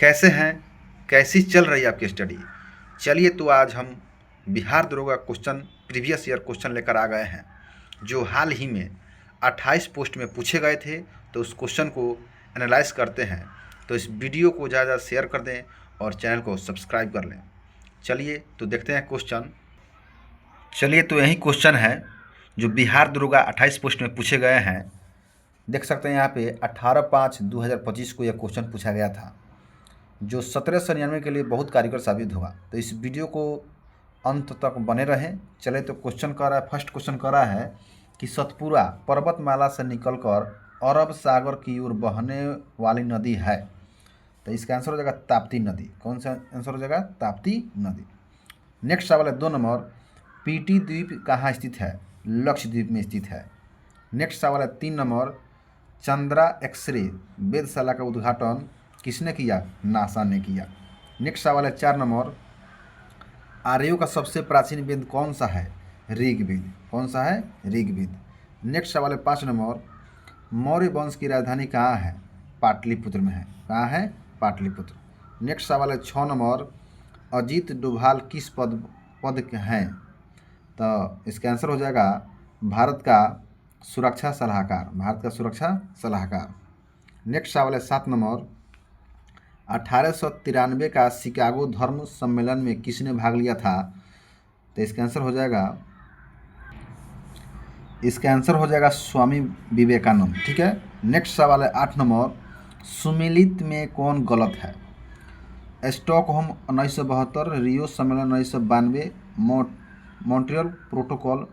कैसे हैं? कैसी चल रही है आपकी स्टडी? चलिए तो आज हम बिहार दरोगा क्वेश्चन प्रीवियस ईयर क्वेश्चन लेकर आ गए हैं, जो हाल ही में 28 पोस्ट में पूछे गए थे। तो उस क्वेश्चन को एनालाइज करते हैं। तो इस वीडियो को ज़्यादा शेयर कर दें और चैनल को सब्सक्राइब कर लें। चलिए तो देखते हैं क्वेश्चन। चलिए तो यही क्वेश्चन है जो बिहार दरोगा 28 पोस्ट में पूछे गए हैं। देख सकते हैं यहाँ पे 18/5/2025 को यह क्वेश्चन पूछा गया था, जो 1799 के लिए बहुत कारगर साबित होगा। तो इस वीडियो को अंत तक बने रहें। चले तो क्वेश्चन कर रहा है, फर्स्ट क्वेश्चन कर रहा है कि सतपुरा पर्वतमाला से निकलकर अरब सागर की ओर बहने वाली नदी है। तो इसका आंसर हो जाएगा ताप्ती नदी। कौन सा आंसर हो जाएगा? ताप्ती नदी। नेक्स्ट सवाल है 2 नंबर, पीटी द्वीप कहाँ स्थित है? लक्षद्वीप में स्थित है। नेक्स्ट सवाल है 3 नंबर, चंद्रा एक्सरे वेधशाला का उद्घाटन किसने किया? नासा ने किया। नेक्स्ट सवाल है 4 नंबर, आर्यों का सबसे प्राचीन वेद कौन सा है? ऋग्वेद। कौन सा है? ऋग्वेद। नेक्स्ट सवाल है 5 नंबर, मौर्य वंश की राजधानी कहाँ है? पाटलिपुत्र में है। कहाँ है? पाटलिपुत्र। नेक्स्ट सवाल है 6 नंबर, अजीत डोभाल किस पद के हैं? तो इसका आंसर हो जाएगा भारत का सुरक्षा सलाहकार। भारत का सुरक्षा सलाहकार। नेक्स्ट सवाल है 7 नंबर, 1893 का शिकागो धर्म सम्मेलन में किसने भाग लिया था? तो इसका आंसर हो जाएगा स्वामी विवेकानंद। ठीक है। नेक्स्ट सवाल है 8 नंबर, सुमेलित में कौन गलत है? स्टॉकहोम 1972, रियो सम्मेलन 1992, मॉन्ट्रियल प्रोटोकॉल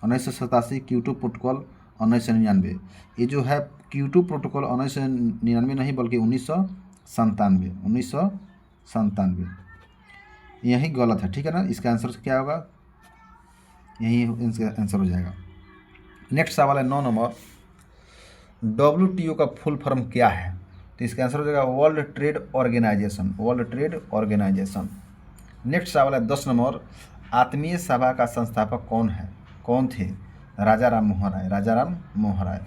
1987, क्योटो प्रोटोकॉल 1999। ये जो है क्योटो प्रोटोकॉल 1999 नहीं बल्कि 1997 यही गलत है। ठीक है ना। इसका आंसर क्या होगा? यही इसका आंसर हो जाएगा। नेक्स्ट सवाल है 9 नंबर, WTO का फुल फॉर्म क्या है? तो इसका आंसर हो जाएगा world trade organisation. World trade organisation. Next सवाल है 10 नंबर, आत्मीय सभा का संस्थापक कौन थे? राजा राम मोहन राय। राजा राम मोहन राय।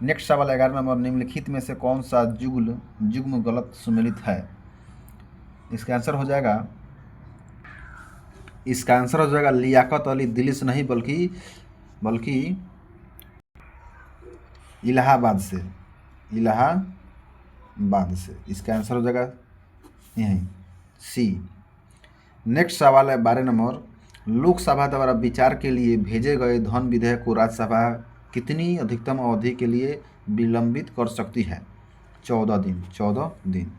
नेक्स्ट सवाल 11 नंबर, निम्नलिखित में से कौन सा जुग्म गलत सुमेलित है? इसका आंसर हो जाएगा लियाकत अली दिल्ली से नहीं बल्कि इलाहाबाद से। इसका आंसर हो जाएगा यही सी। नेक्स्ट सवाल है 12 नंबर, लोकसभा द्वारा विचार के लिए भेजे गए धन विधेयक को राज्यसभा कितनी अधिकतम अवधि के लिए विलंबित कर सकती है? 14 दिन।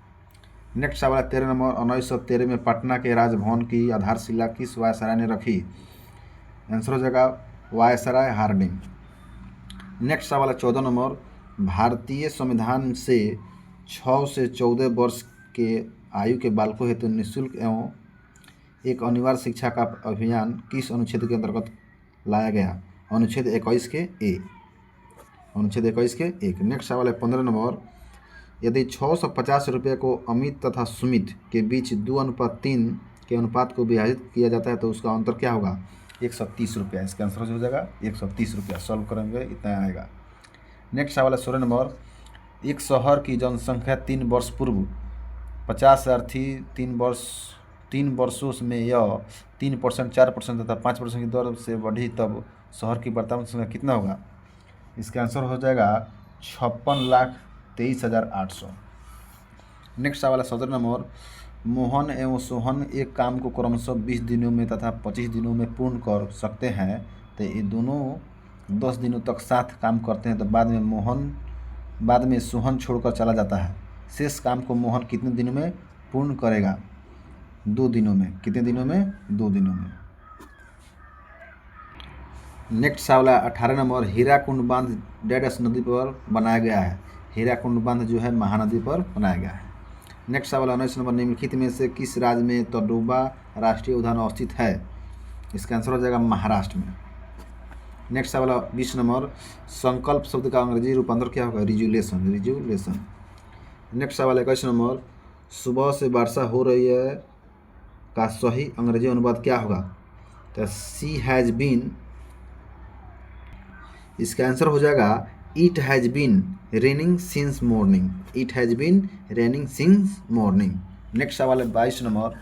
नेक्स्ट सवाल है 13 नंबर, 1913 में पटना के राजभवन की आधारशिला किस वायसराय ने रखी? आंसर हो जाएगा वायसराय हार्डिंग। नेक्स्ट सवाल है 14 नंबर, भारतीय संविधान से 6 से 14 वर्ष के आयु के बालकों हेतु निःशुल्क एवं एक अनिवार्य शिक्षा का अभियान किस अनुच्छेद के अंतर्गत लाया गया? अनुच्छेद 21 के ए। नेक्स्ट सवाल है 15 नंबर, यदि 650 रुपये को अमित तथा सुमित के बीच 2:3 के अनुपात को विभाजित किया जाता है तो उसका अंतर क्या होगा? 130 रुपया। इसका आंसर हो जाएगा 130 रुपया। सॉल्व करेंगे इतना आएगा। नेक्स्ट सवाल है 16 नंबर, एक शहर की जनसंख्या 3 वर्ष पूर्व 50,000 थी। 3 वर्षों में यह 3%, 4% तथा 5% की दर से बढ़ी, तब शहर की वर्तमान संख्या कितना होगा? इसका आंसर हो जाएगा 56,23,800। नेक्स्ट सवाल है 17 नंबर, मोहन एवं सोहन एक काम को क्रमशः 20 दिनों में तथा 25 दिनों में पूर्ण कर सकते हैं। तो ये दोनों 10 दिनों तक साथ काम करते हैं। तो बाद में सोहन छोड़कर चला जाता है। शेष काम को मोहन कितने दिनों में पूर्ण करेगा? 2 दिनों में। कितने दिनों में? 2 दिनों में। नेक्स्ट सवाल है 18 नंबर, हीराकुंड बांध डैश नदी पर बनाया गया है। हीराकुंड बांध जो है महानदी पर बनाया गया है। नेक्स्ट सवाल 19 नंबर, निम्नलिखित में से किस राज्य में तडोबा राष्ट्रीय उद्यान अवस्थित है? इसका आंसर हो जाएगा महाराष्ट्र में। नेक्स्ट सवाल 20 नंबर, संकल्प शब्द का अंग्रेजी रूपांतर क्या होगा? रिजुलेशन। नेक्स्ट सवाल 21 नंबर, सुबह से वर्षा हो रही है का सही अंग्रेजी अनुवाद क्या होगा? तो सी हैज़ बीन। इसका आंसर हो जाएगा it has been raining since morning, it has been raining since morning. Next सवाल है 22 नंबर,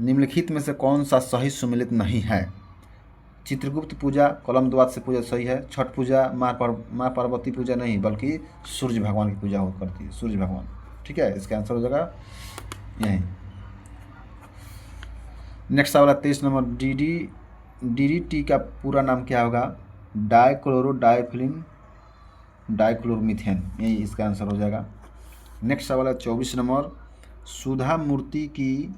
निम्नलिखित में से कौन सा सही सुमेलित नहीं है? चित्रगुप्त पूजा कलम द्वात से पूजा सही है। छठ पूजा माँ पार्वती पूजा नहीं बल्कि सूर्य भगवान की पूजा हो करती है, सूर्य भगवान। ठीक है, इसका आंसर हो जाएगा यही। नेक्स्ट सवाल है 23 नंबर, DDT का पूरा नाम क्या होगा? डाइक्लोरो डाइफिलिन डाइक्लोरोमीथेन, यही इसका आंसर हो जाएगा। नेक्स्ट सवाल है 24 नंबर, सुधा मूर्ति की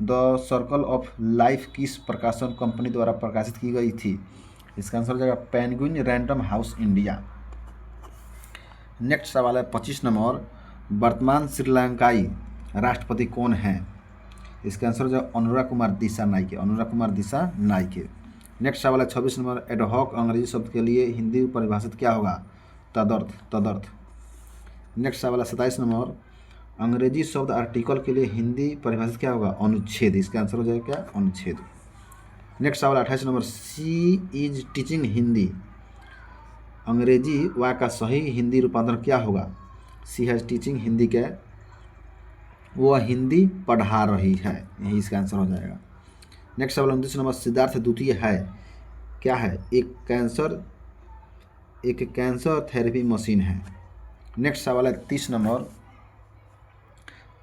द सर्कल ऑफ लाइफ किस प्रकाशन कंपनी द्वारा प्रकाशित की गई थी? इसका आंसर हो जाएगा penguin random house India. Next सवाल है 25 नंबर, वर्तमान श्रीलंकाई राष्ट्रपति कौन है? इसका आंसर हो जाएगा अनुराग कुमार दिशा नायके, अनुराग कुमार दिशा नायके। नेक्स्ट सवाल है 26 नंबर, एडहॉक अंग्रेजी शब्द के लिए हिंदी परिभाषित क्या होगा? तदर्थ, तदर्थ। नेक्स्ट सवाल है 27 नंबर, अंग्रेजी शब्द आर्टिकल के लिए हिंदी परिभाषित क्या होगा? अनुच्छेद। इसका आंसर हो जाएगा क्या? अनुच्छेद। नेक्स्ट सवाल 28 number, she is teaching Hindi, अंग्रेजी वाक्य का सही हिंदी रूपांतरण क्या होगा? शी हैज़ टीचिंग हिंदी क्या? वह हिंदी पढ़ा रही है, यही इसका आंसर हो जाएगा। नेक्स्ट सवाल 29 नंबर, सिद्धार्थ द्वितीय है क्या है? एक कैंसर थेरेपी मशीन है। नेक्स्ट सवाल है 30 नंबर,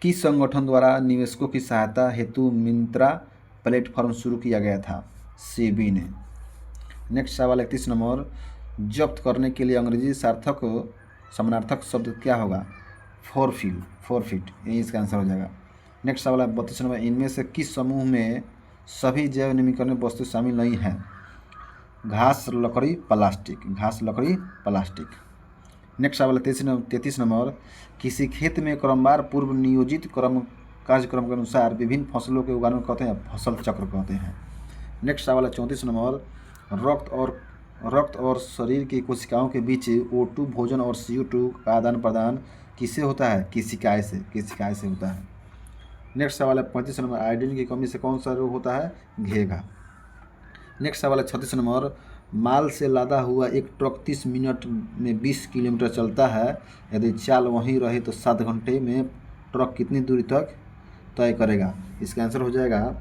किस संगठन द्वारा निवेशकों की सहायता हेतु मिंत्रा प्लेटफॉर्म शुरू किया गया था? सेबी ने। नेक्स्ट सवाल 31 नंबर, जब्त करने के लिए अंग्रेजी सार्थक समानार्थक शब्द क्या होगा? फोरफिट, यही इसका आंसर हो जाएगा। नेक्स्ट सवाल है 32 नंबर, इनमें से किस समूह में सभी जैव नवीकरणीय वस्तु शामिल नहीं है? घास लकड़ी प्लास्टिक, घास लकड़ी प्लास्टिक। नेक्स्ट सवाल 33 नंबर, किसी खेत में क्रमवार पूर्व नियोजित कार्यक्रम के अनुसार विभिन्न फसलों के उगाने को कहते हैं फसल चक्र कहते हैं। नेक्स्ट सवाल है 34 नंबर, रक्त और शरीर की कोशिकाओं के बीच O2 भोजन और CO2 का आदान प्रदान किससे होता है? केशिकाएं से होता है। नेक्स्ट सवाल है 35 नंबर, आयोडीन की कमी से कौन सा रोग होता है? घेघा। नेक्स्ट सवाल है 36 नंबर, माल से लादा हुआ एक ट्रक 30 मिनट में 20 किलोमीटर चलता है, यदि चाल वहीं रहे तो 7 घंटे में ट्रक कितनी दूरी तक तय करेगा? इसका आंसर हो जाएगा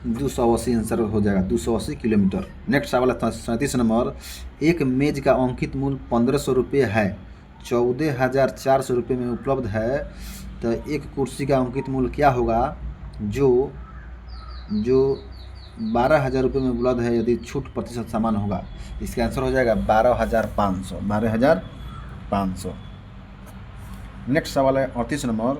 280, आंसर हो जाएगा 280 किलोमीटर। नेक्स्ट सवाल है 37 नंबर, एक मेज का अंकित मूल्य 1500 रुपये है, 14,400 रुपये में उपलब्ध है, तो एक कुर्सी का अंकित मूल्य क्या होगा जो 12,000 रुपये में उपलब्ध है यदि छूट प्रतिशत समान होगा? इसका आंसर हो जाएगा 12,500। नेक्स्ट सवाल है 38 नंबर,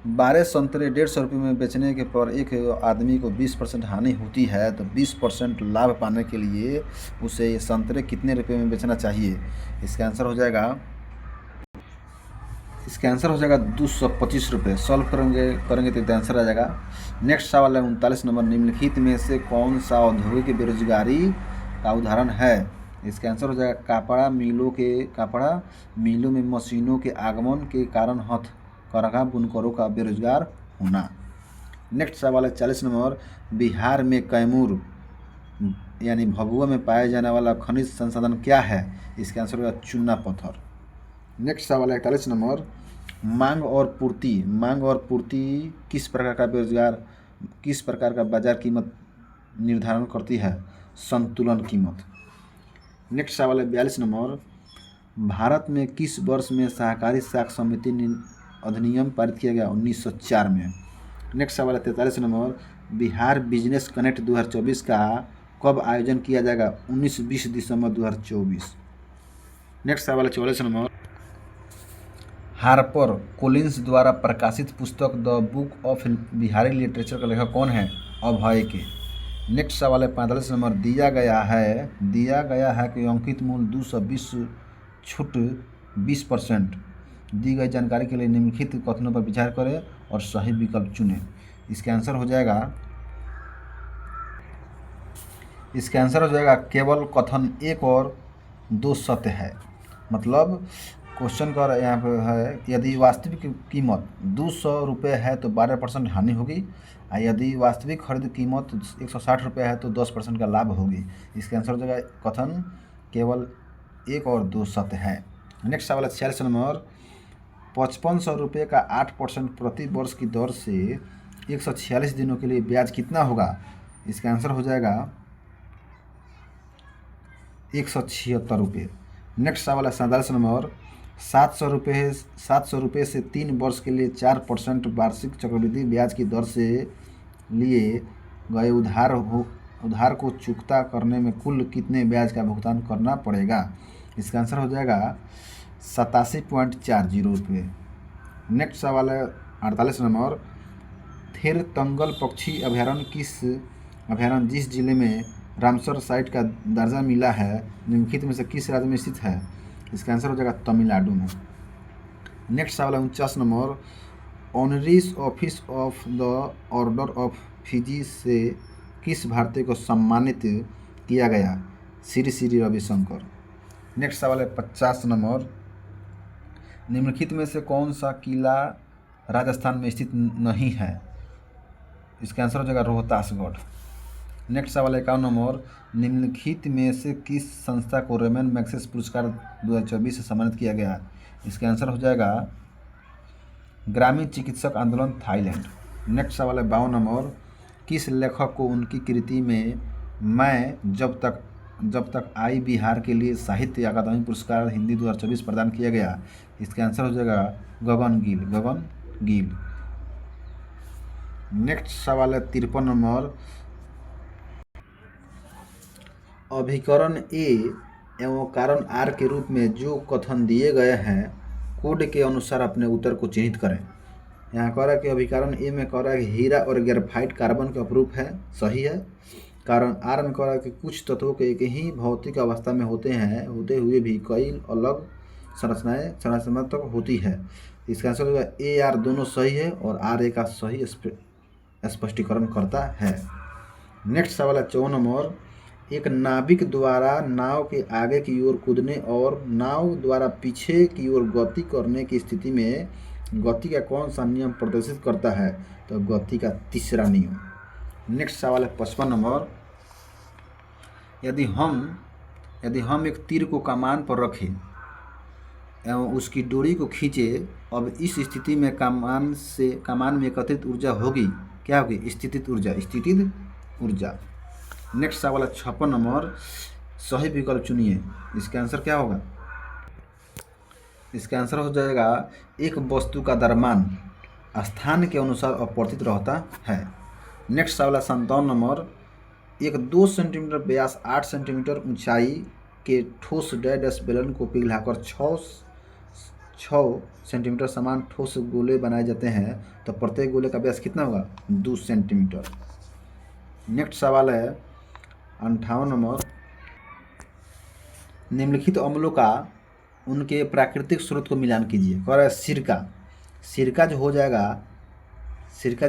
12 संतरे 150 रुपये में बेचने के पर एक आदमी को 20% हानि होती है, तो 20% लाभ पाने के लिए उसे ये संतरे कितने रुपये में बेचना चाहिए? इसका आंसर हो जाएगा 225 रुपये। सॉल्व करेंगे तो आंसर आ जाएगा। नेक्स्ट सवाल है 39 नंबर, निम्नलिखित में से कौन सा औद्योगिक बेरोजगारी का उदाहरण है? इसका आंसर हो जाएगा कपड़ा मिलों में मशीनों के आगमन के कारण हथकरघा बुनकरों का बेरोजगार होना। नेक्स्ट सवाल है 40 नंबर, बिहार में कैमूर यानी भभुआ में पाया जाने वाला खनिज संसाधन क्या है? इसका आंसर होगा चूना पत्थर। नेक्स्ट सवाल है 41 नंबर, मांग और पूर्ति किस प्रकार का बाजार कीमत निर्धारण करती है? संतुलन कीमत। नेक्स्ट सवाल है 42 नंबर, भारत में किस वर्ष में सहकारी साख समिति अधिनियम पारित किया गया? 1904 में। नेक्स्ट सवाल है 43 नंबर, बिहार बिजनेस कनेक्ट 2024 का कब आयोजन किया जाएगा? 19-20 दिसंबर 2024। नेक्स्ट सवाल है 44 नंबर, हार्पर कोलिंस द्वारा प्रकाशित पुस्तक the book of Bihari literature का लेखक कौन है? अभय के। नेक्स्ट सवाल है 45 नंबर, दिया गया है कि अंकित मूल्य 220 छूट 20%। दी गई जानकारी के लिए निम्नलिखित कथनों पर विचार करें और सही विकल्प चुनें। इसका आंसर हो जाएगा केवल कथन 1 और 2 सत्य है। मतलब क्वेश्चन का यहाँ पे है, यदि वास्तविक कीमत 200 रुपये है तो 12% हानि होगी, और यदि वास्तविक खरीद कीमत 160 रुपये है तो 10% का लाभ होगी। इसका आंसर हो जाएगा कथन केवल 1 और 2 सत्य है। नेक्स्ट सवाल है 46 नंबर, 5500 रुपये का 8% प्रति वर्ष की दर से 146 दिनों के लिए ब्याज कितना होगा? इसका आंसर हो जाएगा 176 रुपये। नेक्स्ट सवाल है 47 नंबर, 700 रुपये से 3 वर्ष के लिए 4% वार्षिक चक्रवृद्धि ब्याज की दर से लिए गए उधार को चुकता करने में कुल कितने ब्याज का भुगतान करना पड़ेगा? इसका आंसर हो जाएगा 87.40 रुपये। नेक्स्ट सवाल है 48 नंबर, थेर तंगल पक्षी अभ्यारण्य जिस जिले में रामसर साइट का दर्जा मिला है निम्नलिखित में से किस राज्य में स्थित है? इसका आंसर हो जाएगा तमिलनाडु में। नेक्स्ट सवाल है 49 number, ऑनरीज office of the order of Fiji से किस भारतीय को सम्मानित किया गया? श्री श्री रविशंकर। नेक्स्ट सवाल है 50 नंबर, निम्नलिखित में से कौन सा किला राजस्थान में स्थित नहीं है? इसका आंसर हो जाएगा रोहतासगढ़। नेक्स्ट सवाल है 51 नंबर, निम्नलिखित में से किस संस्था को रेमन मैग्सेस पुरस्कार 2024 से सम्मानित किया गया? इसका आंसर हो जाएगा ग्रामीण चिकित्सक आंदोलन थाईलैंड। नेक्स्ट सवाल है 52 नंबर, किस लेखक को उनकी कृति में मैं जब तक आई बिहार के लिए साहित्य अकादमी पुरस्कार हिंदी 2024 प्रदान किया गया? इसका आंसर हो जाएगा गगन गिल। नेक्स्ट सवाल है 53 नंबर, अभिकरण ए एवं कारण आर के रूप में जो कथन दिए गए हैं कोड के अनुसार अपने उत्तर को चिन्हित करें। यहाँ कह रहा है कि अभिकरण ए में कह रहा है कि हीरा और ग्रेफाइट कार्बन का अपरूप है, सही है। कारण आर में कह रहा है कि कुछ तत्वों के एक ही भौतिक अवस्था में होते हुए भी कई अलग संरचनात्मक होती है। इसका आंसर होगा ए आर दोनों सही है और आर ए का सही स्पष्टीकरण करता है। नेक्स्ट सवाल है 54 नंबर, एक नाविक द्वारा नाव के आगे की ओर कूदने और नाव द्वारा पीछे की ओर गति करने की स्थिति में गति का कौन सा नियम प्रदर्शित करता है? तो गति का तीसरा नियम। नेक्स्ट सवाल है 55 नंबर, यदि हम एक तीर को कमान पर रखें एवं उसकी डोरी को खींचे, अब इस स्थिति में कमान में एकत्रित ऊर्जा होगी, क्या होगी? स्थितिज ऊर्जा। नेक्स्ट सवाल है 56 नंबर, सही विकल्प चुनिए। इसका आंसर क्या होगा? इसका आंसर हो जाएगा एक वस्तु का द्रव्यमान स्थान के अनुसार अपरिवर्तित रहता है। नेक्स्ट सवाल है 57 नंबर, एक 2 सेंटीमीटर व्यास 8 सेंटीमीटर ऊंचाई के ठोस डैश बेलन को पिघलाकर 6 सेंटीमीटर समान ठोस गोले बनाए जाते हैं, तो प्रत्येक गोले का व्यास कितना होगा? 2 सेंटीमीटर। नेक्स्ट सवाल है 58 नंबर, निम्नलिखित अम्लों का उनके प्राकृतिक स्रोत को मिलान कीजिए। कह रहा है सिरका जो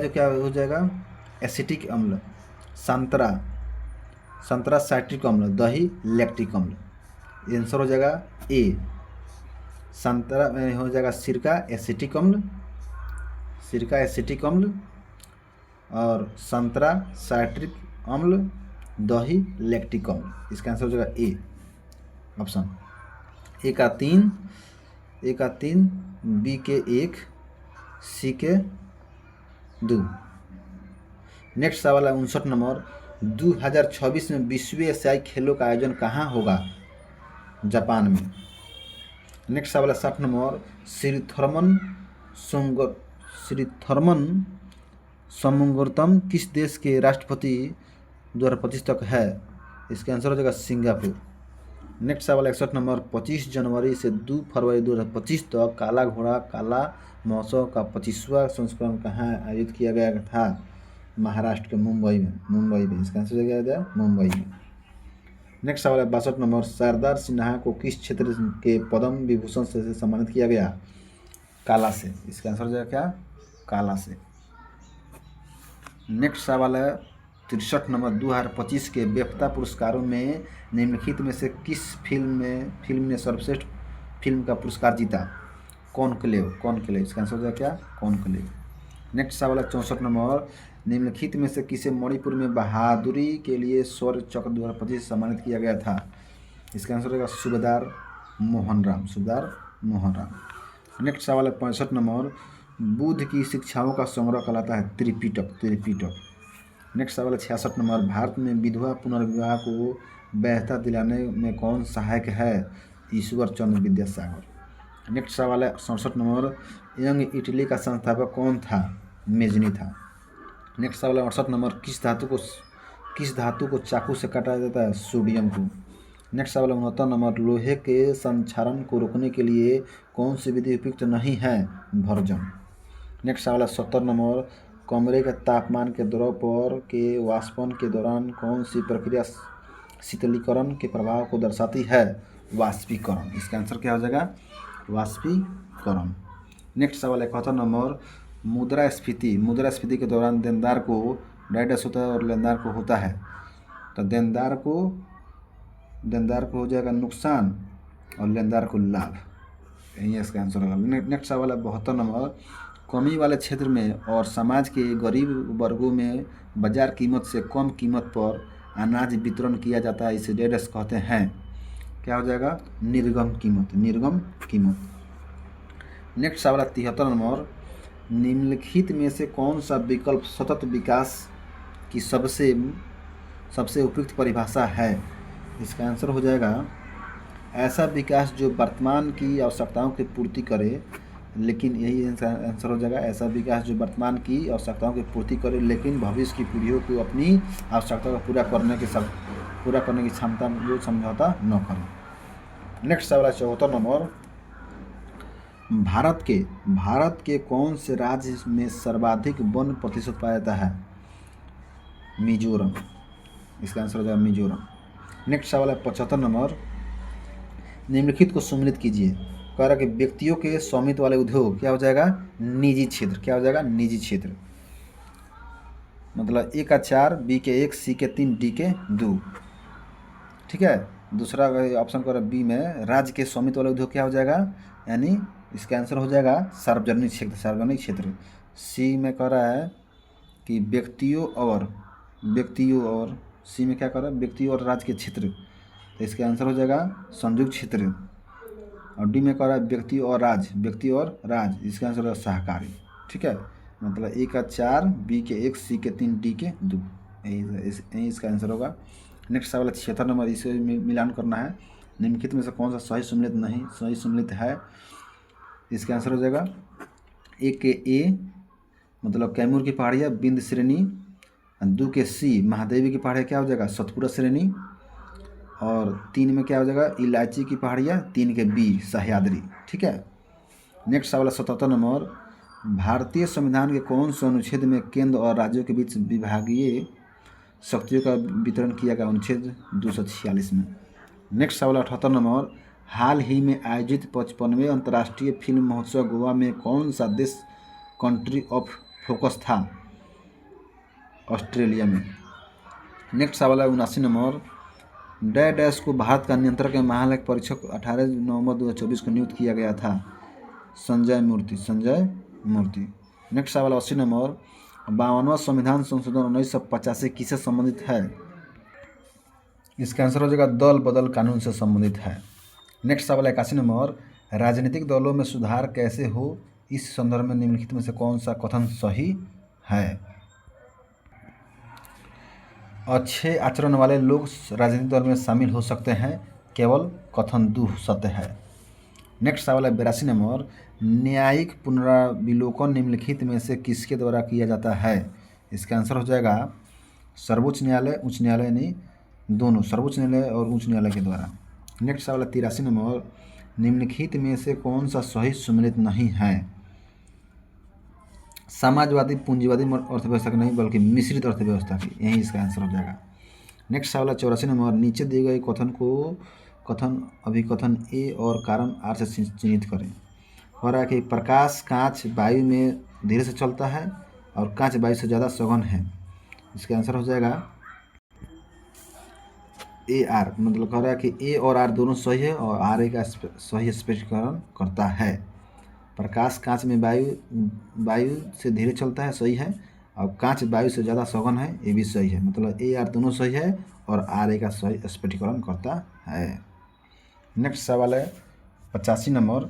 क्या हो जाएगा? एसिटिक अम्ल। संतरा साइट्रिक अम्ल। दही लैक्टिक अम्ल। आंसर हो जाएगा ए। संतरा में हो जाएगा सिरका एसिटिक अम्ल और संतरा साइट्रिक अम्ल, दही लैक्टिक अम्ल। इसका आंसर हो जाएगा ए ऑप्शन। ए का 3, बी के 1, सी के 2। नेक्स्ट सवाल है 59 नंबर, 2026 में विश्व एशियाई खेलों का आयोजन कहाँ होगा? जापान में। नेक्स्ट सवाल है 60 नंबर, श्रीथरमन शमुंगरतम किस देश के राष्ट्रपति 2025 तक है? इसका आंसर हो जाएगा सिंगापुर। नेक्स्ट सवाल 61 नंबर, 25 जनवरी से 2 फरवरी 2025 तक काला घोड़ा काला महोत्सव का 25वां संस्करण कहाँ आयोजित किया गया था? महाराष्ट्र के मुंबई में। इसका आंसर हो जाएगा मुंबई में। नेक्स्ट सवाल है 62 नंबर, सरदार सिन्हा को किस क्षेत्र के पद्म विभूषण से सम्मानित किया गया? काला से। इसका आंसर हो जाएगा क्या? काला से। नेक्स्ट सवाल है 63 नंबर, 2025 के बेफ्ता पुरस्कारों में निम्नलिखित में से किस फिल्म ने सर्वश्रेष्ठ फिल्म का पुरस्कार जीता? कॉनक्लेव, कॉनक्लेव, इसका आंसर हो जाएगा क्या? कॉनक्लेव। नेक्स्ट सवाल है 64 नंबर, निम्नलिखित में से किसे मणिपुर में बहादुरी के लिए शौर्य चक्र 2025 से सम्मानित किया गया था? इसका आंसर होगा सूबेदार मोहन राम, सूबेदार मोहन राम। नेक्स्ट सवाल है 65 नंबर, बुद्ध की शिक्षाओं का संग्रह कहलाता है त्रिपिटक, त्रिपिटक। नेक्स्ट सवाल है 66 नंबर, भारत में विधवा पुनर्विवाह को वैधता दिलाने में कौन सहायक है? ईश्वर चंद्र विद्यासागर। नेक्स्ट सवाल है 67 नंबर, यंग इटली का संस्थापक कौन था? मेजनी था। नेक्स्ट सवाल है 68 नंबर, किस धातु को चाकू से काटा जाता है? सोडियम को। नेक्स्ट सवाल है 69 नंबर, लोहे के संक्षारण को रोकने के लिए कौन सी विधि उपयुक्त नहीं है? भर्जन। नेक्स्ट सवाल है 70 नंबर, कमरे के तापमान के द्रव पर के वाष्पन के दौरान कौन सी प्रक्रिया शीतलीकरण के प्रभाव को दर्शाती है? वाष्पीकरण। इसका आंसर क्या हो जाएगा? वाष्पीकरण। नेक्स्ट सवाल है 71 नंबर, मुद्रास्फीति के दौरान देनदार को डाइडस होता है और लेनदार को होता है, तो देनदार को हो जाएगा नुकसान और लेनदार को लाभ। यही इसका आंसर होगा। नेक्स्ट सवाल है 72 नंबर, कमी वाले क्षेत्र में और समाज के गरीब वर्गों में बाजार कीमत से कम कीमत पर अनाज वितरण किया जाता है, इसे डेडस कहते हैं। क्या हो जाएगा? निर्गम कीमत, निर्गम कीमत। नेक्स्ट सवाल है 73 नंबर, निम्नलिखित में से कौन सा विकल्प सतत विकास की सबसे उपयुक्त परिभाषा है? इसका आंसर हो जाएगा ऐसा विकास जो वर्तमान की आवश्यकताओं की पूर्ति करे, लेकिन यही आंसर हो जाएगा ऐसा विकास जो वर्तमान की आवश्यकताओं की पूर्ति करे लेकिन भविष्य की पीढ़ियों को अपनी आवश्यकता को पूरा करने की क्षमता में समझौता न करे। नेक्स्ट सवाल है 74 नंबर, भारत के कौन से राज्य में सर्वाधिक वन प्रतिशत पाया जाता है? मिजोरम। इसका आंसर हो जाएगा मिजोरम। नेक्स्ट सवाल है 75 नंबर, निम्नलिखित को सम्मिलित कीजिए। कह रहा है कि व्यक्तियों के स्वामित्व वाले उद्योग क्या हो जाएगा? निजी क्षेत्र। क्या हो जाएगा? निजी क्षेत्र। मतलब ए का 4, बी के 1, सी के 3, डी के 2। ठीक है। दूसरा ऑप्शन कर बी में राज्य के स्वामित्व वाले उद्योग क्या हो जाएगा? यानी इसका आंसर हो जाएगा सार्वजनिक क्षेत्र, सार्वजनिक क्षेत्र। सी में कह रहा है कि व्यक्तियों और सी में क्या कर रहा है? व्यक्तियों और राज्य के क्षेत्र, तो इसका आंसर हो जाएगा संयुक्त क्षेत्र। और डी में कह रहा है व्यक्ति और राज, इसका आंसर होगा सहकारी। ठीक है। मतलब ए का 4, बी के 1, सी के 3, डी के 2, यही इसका आंसर होगा। नेक्स्ट सवाल 76 नंबर, इसे मिलान करना है। निम्नलिखित में से कौन सा सही सम्मिलित है? इसका आंसर हो जाएगा ए के ए मतलब कैमूर की पहाड़ियाँ बिंद श्रेणी, 2 के सी महादेवी की पहाड़ियाँ क्या हो जाएगा? सतपुरा श्रेणी, और 3 में क्या हो जाएगा? इलायची की पहाड़ियाँ, 3 के बी सह्याद्री। ठीक है। नेक्स्ट सवाल 77 नंबर, भारतीय संविधान के कौन से अनुच्छेद में केंद्र और राज्यों के बीच विभागीय शक्तियों का वितरण किया गया? अनुच्छेद 246 में। नेक्स्ट सवाल 78 नंबर, हाल ही में आयोजित 55वें अंतर्राष्ट्रीय फिल्म महोत्सव गोवा में कौन सा देश कंट्री ऑफ फोकस था? ऑस्ट्रेलिया में। नेक्स्ट सवाल है 79 नंबर, डैश को भारत का नियंत्रक के महालेख परीक्षक 18 नवंबर 2024 को नियुक्त किया गया था? संजय मूर्ति। नेक्स्ट सवाल 80 नंबर, 52वां संविधान संशोधन 1985 किससे संबंधित है? इसका आंसर हो जाएगा दल बदल कानून से संबंधित है। नेक्स्ट सवाल 81 नंबर, राजनीतिक दलों में सुधार कैसे हो, इस संदर्भ में निम्नलिखित में से कौन सा कथन सही है? अच्छे आचरण वाले लोग राजनीतिक दल में शामिल हो सकते हैं, केवल कथन 2 सत्य है। नेक्स्ट सवाल है 82 नंबर, न्यायिक पुनराविलोकन निम्नलिखित में से किसके द्वारा किया जाता है? इसका आंसर हो जाएगा सर्वोच्च न्यायालय, उच्च न्यायालय नहीं, दोनों, सर्वोच्च न्यायालय और उच्च न्यायालय के द्वारा। नेक्स्ट सवाल है 83 नंबर, निम्नलिखित में से कौन सा सही सम्मिलित नहीं है? समाजवादी पूंजीवादी अर्थव्यवस्था की नहीं बल्कि मिश्रित अर्थव्यवस्था की, यही इसका आंसर हो जाएगा। नेक्स्ट सवाल है 84 नंबर, नीचे दिए गए कथन अभिकथन ए और कारण आर से चिन्हित करें। हो रहा है कि प्रकाश कांच वायु में धीरे से चलता है और कांच वायु से ज़्यादा सघन है। इसका आंसर हो जाएगा ए आर, मतलब कह रहा है कि ए और आर दोनों सही है और आर ए का सही स्पष्टीकरण करता है। प्रकाश कांच में वायु से धीरे चलता है, सही है। और कांच वायु से ज़्यादा सघन है, ये भी सही है। मतलब ए आर दोनों सही है और आर ए का सही स्पष्टीकरण करता है। नेक्स्ट सवाल है 85 नंबर,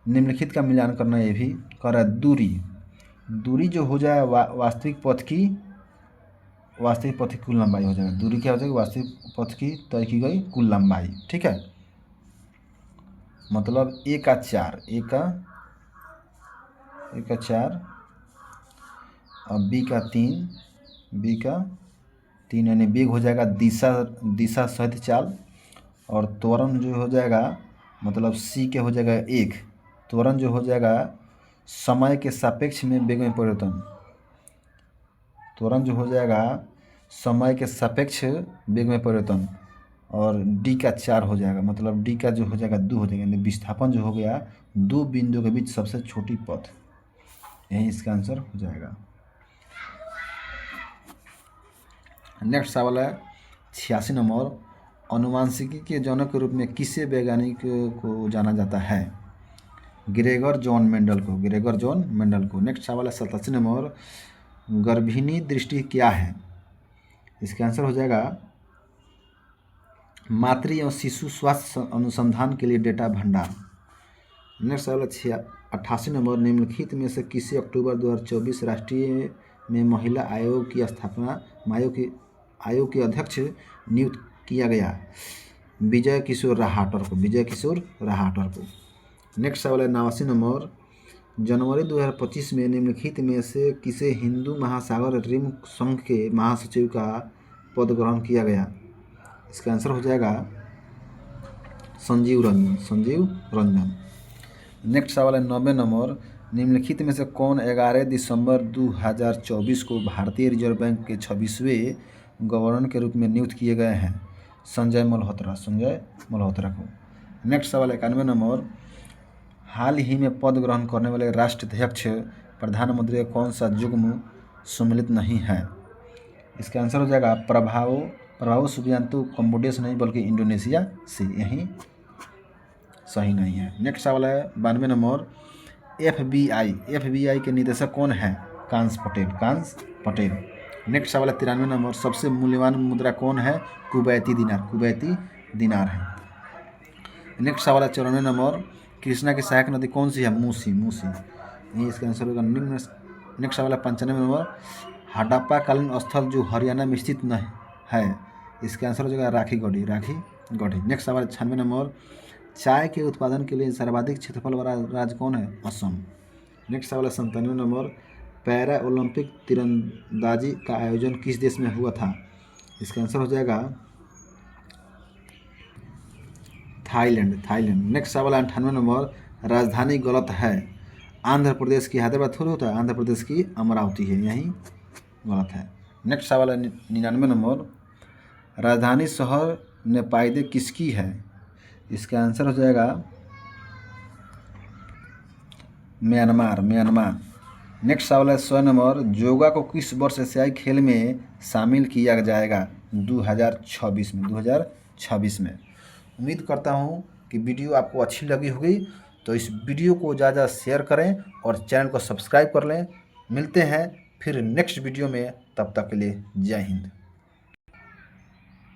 निम्नलिखित का मिलान करना। ये भी कह रहा है दूरी जो हो जाए वास्तविक पथ की कुल लंबाई हो जाएगा। दूरी क्या हो जाएगी? वास्तविक पथ की तय की गई कुल लंबाई। ठीक है, मतलब ए का 4 और बी का 3 यानी वेग हो जाएगा दिशा सहित चाल। और त्वरण जो हो जाएगा, मतलब सी के हो जाएगा 1। त्वरण जो हो जाएगा समय के सापेक्ष में वेग में परिवर्तन। त्वरण जो हो जाएगा समय के सापेक्ष वेग में परिवर्तन। और डी का 4 हो जाएगा, मतलब डी का जो हो जाएगा 2 हो जाएगा, यानी विस्थापन जो हो गया 2 बिंदु के बीच सबसे छोटी पथ। यही इसका आंसर हो जाएगा। नेक्स्ट सवाल है 86 नंबर, अनुवांशिकी के जनक के रूप में किसे वैज्ञानिक को जाना जाता है? ग्रेगर जॉन मेंडल को। नेक्स्ट सवाल है 87 नंबर, गर्भिणी दृष्टि क्या है? इसका आंसर हो जाएगा मातृ एवं शिशु स्वास्थ्य अनुसंधान के लिए डेटा भंडार। नेक्स्ट सवाल है 88 नंबर, निम्नलिखित में से किसे अक्टूबर 2024 राष्ट्रीय में महिला आयोग की स्थापना आयोग के अध्यक्ष नियुक्त किया गया? विजय किशोर रहाटर को। नेक्स्ट सवाल है 89 नंबर, जनवरी 2025 में निम्नलिखित में से किसे हिंदू महासागर रिम संघ के महासचिव का पद ग्रहण किया गया? इसका आंसर हो जाएगा संजीव रंजन। नेक्स्ट सवाल है 90 नंबर, निम्नलिखित में से कौन 11 दिसंबर 2024 को भारतीय रिजर्व बैंक के 26वें गवर्नर के रूप में नियुक्त किए गए हैं? संजय मल्होत्रा को। नेक्स्ट सवाल 91 नंबर, हाल ही में पद ग्रहण करने वाले राष्ट्राध्यक्ष प्रधानमंत्री का कौन सा युग्म सम्मिलित नहीं है? इसका आंसर हो जाएगा प्रभावो सुबियांतो कम्बोडिया नहीं बल्कि इंडोनेशिया से। यही सही नहीं है। नेक्स्ट सवाल है 92 नंबर, FBI के निदेशक कौन है? कांस पटेल। नेक्स्ट सवाल है 93 नंबर, सबसे मूल्यवान मुद्रा कौन है? कुवैती दिनार है। नेक्स्ट सवाल है 94 नंबर, कृष्णा की सहायक नदी कौन सी है? मूसी। यही इसका आंसर होगा। नेक्स्ट सवाल है 95 नंबर, हड़प्पा कालीन स्थल जो हरियाणा में स्थित नहीं है, इसका आंसर हो जाएगा राखी गढ़ी। नेक्स्ट सवाल 96 नंबर, चाय के उत्पादन के लिए सर्वाधिक क्षेत्रफल वाला राज्य कौन है? असम। नेक्स्ट सवाल है 97 नंबर, पैरा ओलंपिक तीरंदाजी का आयोजन किस देश में हुआ था? इसका आंसर हो जाएगा थाईलैंड। नेक्स्ट सवाल है 98 नंबर, राजधानी गलत है। आंध्र प्रदेश की हैदराबाद थोड़ी होता है, आंध्र प्रदेश की अमरावती है, यही गलत है। नेक्स्ट सवाल है 99 नंबर, राजधानी शहर नेपाइदे किसकी है? इसका आंसर हो जाएगा म्यांमार। नेक्स्ट सवाल है 100 नंबर, योगा को किस वर्ष एशियाई खेल में शामिल किया जाएगा? 2026 में। उम्मीद करता हूँ कि वीडियो आपको अच्छी लगी होगी, तो इस वीडियो को ज़्यादा शेयर करें और चैनल को सब्सक्राइब कर लें। मिलते हैं फिर नेक्स्ट वीडियो में, तब तक के लिए जय हिंद।